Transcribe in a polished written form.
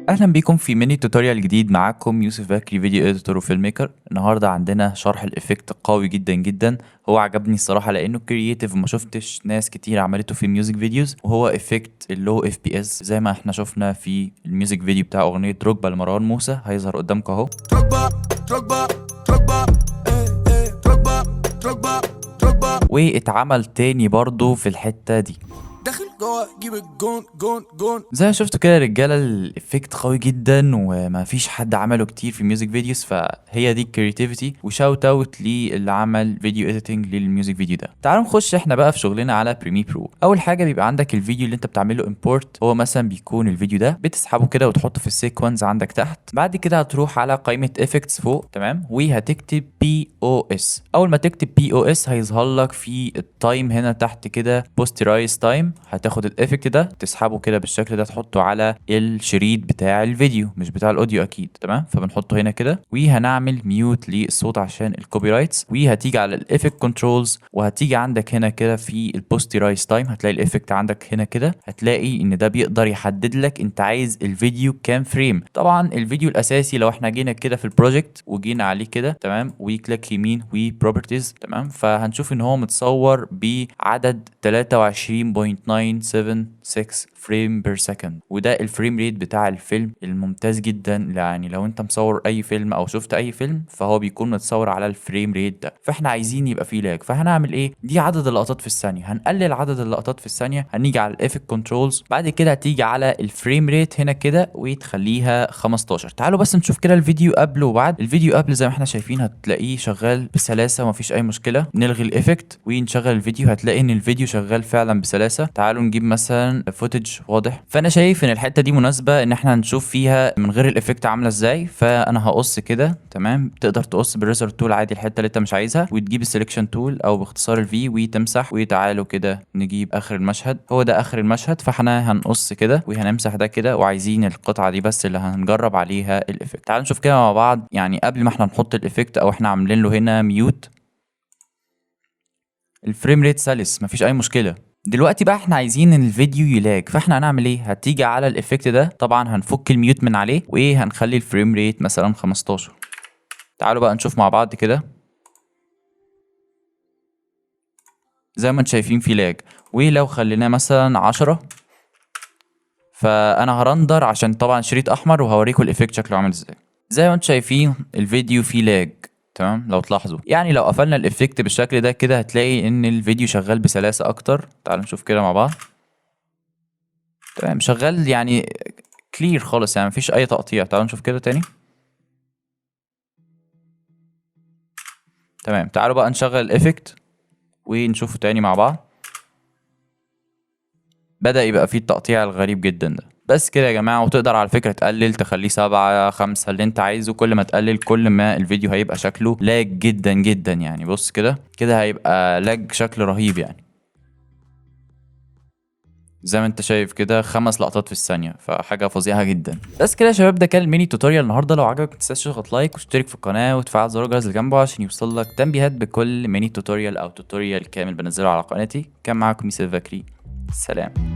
اهلا بيكم في ميني توتوريال جديد. معاكم يوسف بكري، فيديو اديتور وفيلم ميكر. النهارده عندنا شرح الايفكت قوي جدا جدا. هو عجبني الصراحه لانه كرييتيف وما شفتش ناس كتير عملته في ميوزك فيديوز، وهو ايفكت اللو اف بي اس زي ما احنا شفنا في الميوزك فيديو بتاع اغنيه دروجبا لمروان موسى. هيظهر قدامكم اهو. واتعمل تاني برضو في الحته دي زي ما شفتوا كده يا رجاله. الافكت قوي جدا وما فيش حد عمله كتير في ميوزك فيديوز، فهي دي الكرياتيفيتي. وشاوت اوت للي عمل فيديو اديتنج للميوزك فيديو ده. تعالوا نخش احنا بقى في شغلنا على بريمير برو. اول حاجه بيبقى عندك الفيديو اللي انت بتعمله امبورت. هو مثلا بيكون الفيديو ده بتسحبه كده وتحطه في السيكونس عندك تحت. بعد كده هتروح على قائمه افكتس فوق، تمام، وهتكتب بي او اس. اول ما تكتب بي او اس هيظهر لك في التايم هنا تحت كده بوسترايز تايم. هتاخد الافكت ده تسحبه كده بالشكل ده، تحطه على الشريط بتاع الفيديو مش بتاع الاوديو اكيد، تمام. فبنحطه هنا كده وهنعمل ميوت للصوت عشان الكوبي رايتس. وهتيجي على الافكت كنترولز وهتيجي عندك هنا كده في البوسترايز تايم. هتلاقي الافكت عندك هنا كده، هتلاقي ان ده بيقدر يحدد لك انت عايز الفيديو كام فريم. طبعا الفيديو الاساسي لو احنا جينا كده في البروجكت وجينا عليه كده، تمام، وكليك يمين وبروبرتيز، تمام، فهنشوف ان هو متصور بعدد 23.976 فريم بير سكند. وده الفريم ريت بتاع الفيلم الممتاز جدا. يعني لو انت مصور اي فيلم او شفت اي فيلم فهو بيكون متصور على الفريم ريت ده. فاحنا عايزين يبقى فيه لاج، فهنعمل ايه؟ دي عدد اللقطات في الثانيه. هنقلل عدد اللقطات في الثانيه. هنيجي على الافكت كنترولز، بعد كده هتيجي على الفريم ريت هنا كده وتخليها 15. تعالوا بس نشوف كده الفيديو قبل وبعد. الفيديو قبل زي ما احنا شايفين هتلاقيه شغال بسلاسه ومفيش اي مشكله. نلغي الافكت ونشغل الفيديو، هتلاقي ان الفيديو شغال فعلا بسلاسه. تعالوا نجيب مثلا فوتج واضح. فانا شايف ان الحته دي مناسبه ان احنا نشوف فيها من غير الافكت عامله ازاي. فانا هقص كده، تمام. تقدر تقص بالريزر تول عادي الحته اللي انت مش عايزها، وتجيب السلكشن تول او باختصار الفي وتمسح. وتعالوا كده نجيب اخر المشهد. هو ده اخر المشهد، فاحنا هنقص كده وهنمسح ده كده، وعايزين القطعه دي بس اللي هنجرب عليها الافكت. تعالوا نشوف كده مع بعض. يعني قبل ما احنا نحط الافكت او احنا عاملين له هنا ميوت، الفريم ريت سلس مفيش اي مشكله. دلوقتي بقى احنا عايزين ان الفيديو يلاج، فاحنا هنعمل ايه؟ هتيجي على الافكت ده، طبعا هنفك الميوت من عليه وهنخلي الفريم ريت مثلا 15. تعالوا بقى نشوف مع بعض كده. زي ما انتم شايفين في لاج. ولو خليناه مثلا 10، فانا هرندر عشان طبعا شريط احمر وهوريكم الافكت شكله عامل ازاي. زي ما انتم شايفين الفيديو فيه لاج، تمام. لو تلاحظوا يعني لو قفلنا الافكت بالشكل ده كده هتلاقي ان الفيديو شغال بسلاسة اكتر. تعالوا نشوف كده مع بعض. تمام، شغال يعني كلير خالص، يعني مفيش اي تقطيع. تعالوا نشوف كده تاني. تمام، تعالوا بقى نشغل الافكت ونشوفه تاني مع بعض. بدأ يبقى فيه التقطيع الغريب جدا ده. بس كده يا جماعة. وتقدر على فكرة تقلل، تخليه 7 5 اللي انت عايزه. كل ما تقلل كل ما الفيديو هيبقى شكله لاج جدا جدا. يعني بص كده كده هيبقى لاج شكل رهيب. يعني زي ما انت شايف كده 5 لقطات في الثانية، فحاجة فظيعة جدا. بس كده يا شباب، ده كان الميني توتوريال النهارده. لو عجبك متنساش تضغط لايك واشترك في القناة وتفعل زر الجرس اللي جنبه عشان يوصل لك تنبيهات بكل ميني توتوريال او توتوريال كامل بنزله على قناتي. كان معاكم يوسف بكري، سلام.